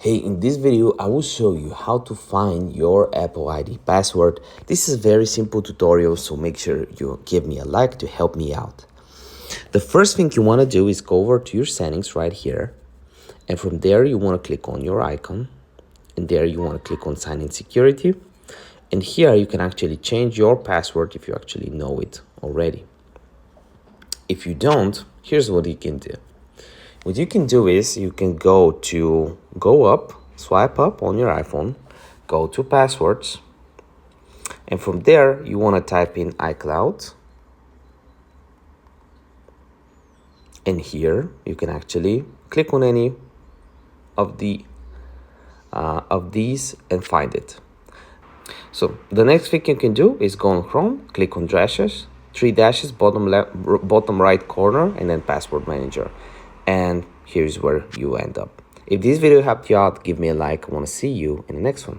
Hey, in this video, I will show you how to find your Apple ID password. This is a very simple tutorial, so make sure you give me a like to help me out. The first thing you want to do is go over to your settings right here. And from there, you want to click on your icon. And there you want to click on sign in security. And here you can actually change your password if you actually know it already. If you don't, here's what you can do. What you can do is you can go up, swipe up on your iPhone, go to passwords, and from there you want to type in iCloud. And here you can actually click on any of these and find it. So the next thing you can do is go on Chrome, click on three dashes, bottom right corner, and then password manager. And here's where you end up. If this video helped you out, give me a like. I want to see you in the next one.